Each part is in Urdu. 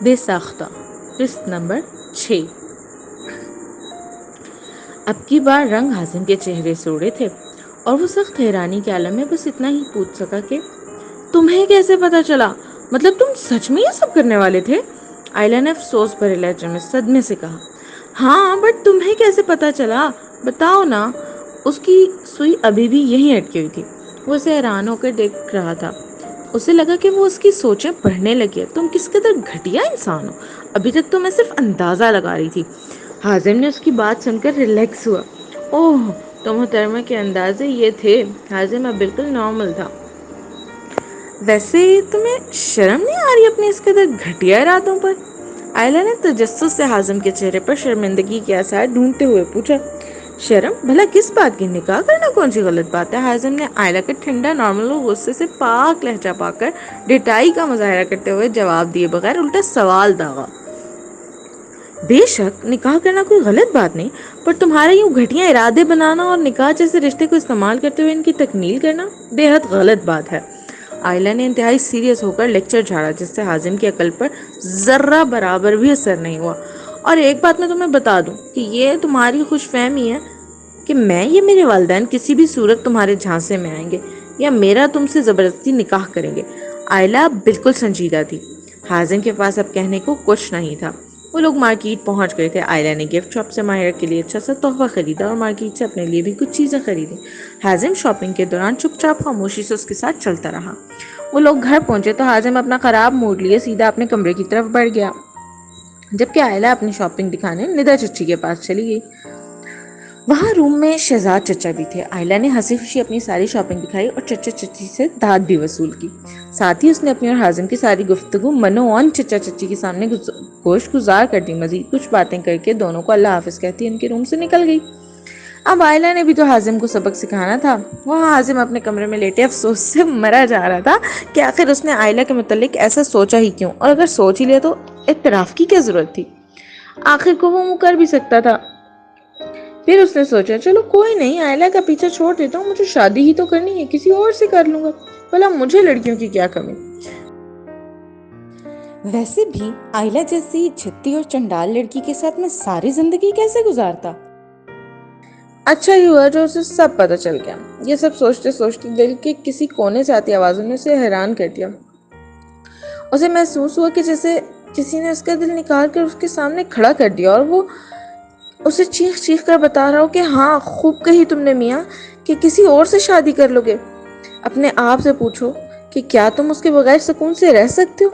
بے ساختہ قسط نمبر 6۔ اب کی بار رنگ حازم کے چہرے سے اڑے تھے اور وہ سخت حیرانی کے عالم میں بس اتنا ہی پوچھ سکا کہ تمہیں کیسے پتا چلا؟ مطلب تم سچ میں یہ سب کرنے والے تھے؟ آئلہ نے افسوس بھرے لہجے میں صدمے سے کہا۔ ہاں، بٹ تمہیں کیسے پتا چلا؟ بتاؤ نا۔ اس کی سوئی ابھی بھی یہیں اٹکی ہوئی تھی۔ وہ اسے حیران ہو کر دیکھ رہا تھا۔ اسے لگا کہ وہ اس کی سوچیں پڑھنے لگی ہے۔ تم کس قدر گھٹیا انسان ہو، ابھی تک تو میں صرف اندازہ لگا رہی تھی۔ حازم نے اس کی بات سن کر ریلیکس ہوا۔ اوہ، تو محترمہ کے اندازے یہ تھے۔ حازم اب بالکل نارمل تھا۔ ویسے تمہیں شرم نہیں آ رہی اپنے اس قدر گھٹیا ارادوں پر؟ آئلہ نے تجسس سے حازم کے چہرے پر شرمندگی کے آثار ڈھونڈتے ہوئے پوچھا۔ شرم؟ بھلا کس بات کی؟ نکاح کرنا کون سی غلط بات ہے؟ حازم نے آئلہ کا ٹھنڈا نارمل اور غصے سے پاک لہجہ پا کر ڈٹائی کا مظاہرہ کرتے ہوئے جواب دیے بغیر الٹا سوال داغا۔ بے شک نکاح کرنا کوئی غلط بات نہیں، پر تمہارے یوں گھٹیا ارادے بنانا اور نکاح جیسے رشتے کو استعمال کرتے ہوئے ان کی تکمیل کرنا بے حد غلط بات ہے۔ آئلہ نے انتہائی سیریس ہو کر لیکچر جھاڑا، جس سے حازم کی عقل پر ذرہ برابر بھی اثر نہیں ہوا۔ اور ایک بات میں تمہیں بتا دوں کہ یہ تمہاری خوش فہمی ہے کہ یہ میرے والدین کسی بھی صورت تمہارے جھانسے میں آئیں گے یا میرا تم سے زبردستی نکاح کریں گے۔ آئلہ بالکل سنجیدہ تھی۔ حازم کے پاس اب کہنے کو کچھ نہیں تھا۔ وہ لوگ مارکیٹ پہنچ گئے تھے۔ آئلہ نے گفٹ شاپ سے ماہرہ کے لیے اچھا سا تحفہ خریدا اور مارکیٹ سے اپنے لیے بھی کچھ چیزیں خریدیں۔ حازم شاپنگ کے دوران چپ چاپ خاموشی سے اس کے ساتھ چلتا رہا۔ وہ لوگ گھر پہنچے تو حازم اپنا خراب موڈ لیے سیدھا اپنے کمرے کی طرف بڑھ گیا، جبکہ آئلہ اپنی شاپنگ دکھانے ندا چچی کے پاس چلی گئی۔ وہاں روم میں شہزاد چچا بھی تھے۔ آئلہ نے ہنسی خوشی اپنی ساری شاپنگ دکھائی اور چچا چچی سے داد بھی وصول کی۔ ساتھ ہی اس نے اپنی اور حازم کی ساری گفتگو منوان چچا چچی کے سامنے گوش گزار کر دی۔ مزید کچھ باتیں کر کے دونوں کو اللہ حافظ کہتی ان کے روم سے نکل گئی۔ اب آئلہ نے بھی تو حازم کو سبق سکھانا تھا۔ وہاں حازم اپنے کمرے میں لیٹے افسوس سے مرا جا رہا تھا کہ آخر اس نے آئلہ کے متعلق ایسا سوچا ہی کیوں، اور اگر سوچ ہی لیا تو اعتراف کی کیا ضرورت تھی؟ آخر کو وہ کر بھی سکتا تھا۔ پھر اس نے سوچا چلو کوئی نہیں، آئلہ کا پیچھا چھوڑ دیتا ہوں، مجھے شادی ہی تو کرنی ہے، کسی اور سے کر لوں گا، بھلا مجھے لڑکیوں کی کیا کمی۔ ویسے بھی آئلہ جیسی چھتی اور چنڈال لڑکی کے ساتھ میں ساری زندگی کیسے گزارتا؟ اچھا ہی ہوا جو اسے سب پتہ چل گیا۔ یہ سب سوچتے سوچتے دل کے کسی کونے سے آتی آوازوں نے اسے حیران کر دیا۔ اسے محسوس ہوا کہ جیسے کسی نے اس کا دل نکال کر اس کے سامنے کھڑا کر دیا اور وہ اسے چیخ چیخ کر بتا رہا ہو کہ ہاں خوب کہی تم نے میاں کہ کسی اور سے شادی کر لو گے۔ اپنے آپ سے پوچھو کہ کیا تم اس کے بغیر سکون سے رہ سکتے ہو؟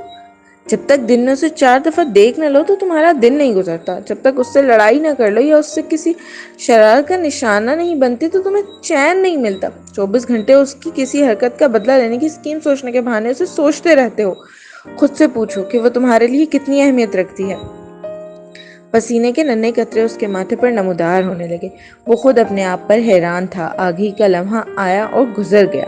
جب تک دن میں اسے 4 دفعہ دیکھ نہ لو تو تمہارا دن نہیں گزرتا۔ جب تک اس سے لڑائی نہ کر لو یا اس سے کسی شرارت کا نشانہ نہیں بنتی تو تمہیں چین نہیں ملتا۔ 24 گھنٹے اس کی کسی حرکت کا بدلہ لینے کی اسکیم سوچنے کے بہانے اسے سوچتے رہتے ہو۔ خود سے پوچھو کہ وہ تمہارے لیے کتنی اہمیت رکھتی ہے۔ پسینے کے ننھے قطرے اس کے ماتھے پر نمودار ہونے لگے۔ وہ خود اپنے آپ پر حیران تھا۔ آگہی کا لمحہ آیا اور گزر گیا۔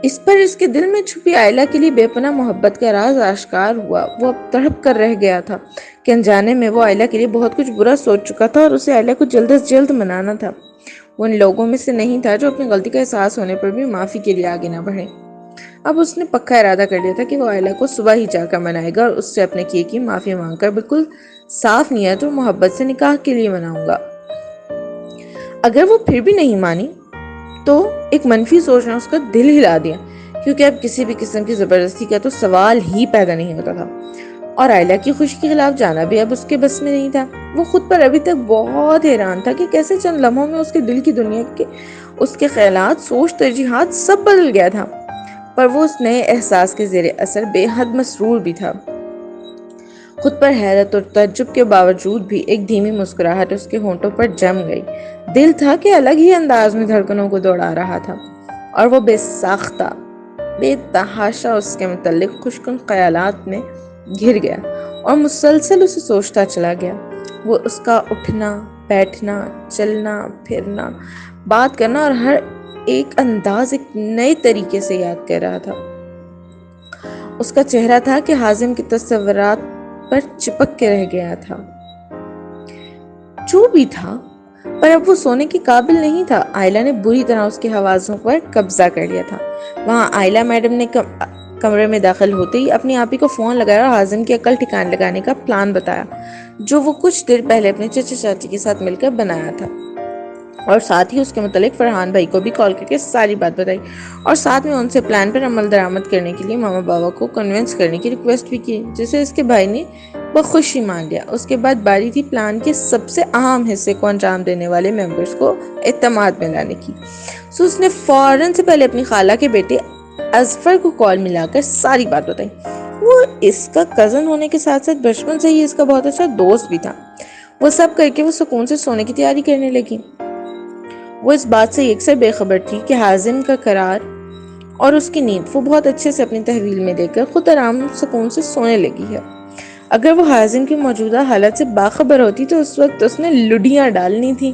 اس پر اس کے دل میں چھپی آئلہ کے لیے بے پناہ محبت کا راز آشکار ہوا۔ وہ اب تڑپ کر رہ گیا تھا کہ انجانے میں وہ آئلہ کے لیے بہت کچھ برا سوچ چکا تھا اور اسے آئلہ کو جلد از جلد منانا تھا۔ وہ ان لوگوں میں سے نہیں تھا جو اپنی غلطی کا احساس ہونے پر بھی معافی کے لیے آگے نہ بڑھے۔ اب اس نے پکا ارادہ کر لیا تھا کہ وہ آئلہ کو صبح ہی جا کر منائے گا اور اس سے اپنے کیے کی معافی مانگ کر بالکل صاف نیت اور محبت سے نکاح کے لیے مناؤں گا۔ اگر وہ پھر بھی نہیں مانی تو ایک منفی سوچ نے اس کا دل ہلا دیا، کیونکہ اب کسی بھی قسم کی زبردستی کا تو سوال ہی پیدا نہیں ہوتا تھا، اور آئلہ کی خوشی کے خلاف جانا بھی اب اس کے بس میں نہیں تھا۔ وہ خود پر ابھی تک بہت حیران تھا کہ کیسے چند لمحوں میں اس کے دل کی دنیا کے اس کے خیالات، سوچ، ترجیحات سب بدل گیا تھا، پر وہ اس نئے احساس کے زیر اثر بے حد مسرور بھی تھا۔ خود پر حیرت اور تعجب کے باوجود بھی ایک دھیمی مسکراہٹ اس کے ہونٹوں پر جم گئی۔ دل تھا کہ الگ ہی انداز میں دھڑکنوں کو دوڑا رہا تھا، اور وہ بے ساختہ بے تحاشا اس کے متعلق خوشکن خیالات میں گھر گیا اور مسلسل اسے سوچتا چلا گیا۔ وہ اس کا اٹھنا، بیٹھنا، چلنا، پھرنا، بات کرنا اور ہر ایک انداز ایک نئے طریقے سے یاد کر رہا تھا۔ اس کا چہرہ تھا کہ حازم کے تصورات پر چپک کے رہ گیا تھا۔ جو بھی تھا، پر اب وہ سونے کے قابل نہیں تھا۔ آئلہ نے بری طرح اس کے حواسوں پر قبضہ کر لیا تھا۔ وہاں آئلہ میڈم نے کمرے میں داخل ہوتے ہی اپنی آپی کو فون لگایا اور حازم کی عقل ٹھکان لگانے کا پلان بتایا جو وہ کچھ دیر پہلے اپنے چچا چاچی کے ساتھ مل کر بنایا تھا، اور ساتھ ہی اس کے متعلق فرحان بھائی کو بھی کال کر کے ساری بات بتائی اور ساتھ میں ان سے پلان پر عمل درآمد کرنے کے لیے ماما بابا کو کنونس کرنے کی ریکویسٹ بھی کی، جسے اس کے بھائی نے بخوشی مان لیا۔ اس کے بعد باری تھی پلان کے سب سے اہم حصے کو انجام دینے والے ممبرز کو اعتماد میں لانے کی۔ اس نے فوراً سے پہلے اپنی خالہ کے بیٹے اظفر کو کال ملا کر ساری بات بتائی۔ وہ اس کا کزن ہونے کے ساتھ ساتھ بچپن سے ہی اس کا بہت اچھا دوست بھی تھا۔ وہ سب کر کے وہ سکون سے سونے کی تیاری کرنے لگی۔ وہ اس بات سے یکسر بے خبر تھی کہ حازم کا قرار اور اس کی نیند وہ بہت اچھے سے اپنی تحویل میں دے کر خود آرام سکون سے سونے لگی ہے۔ اگر وہ حازم کی موجودہ حالت سے باخبر ہوتی تو اس وقت اس نے لڈیاں ڈالنی تھی۔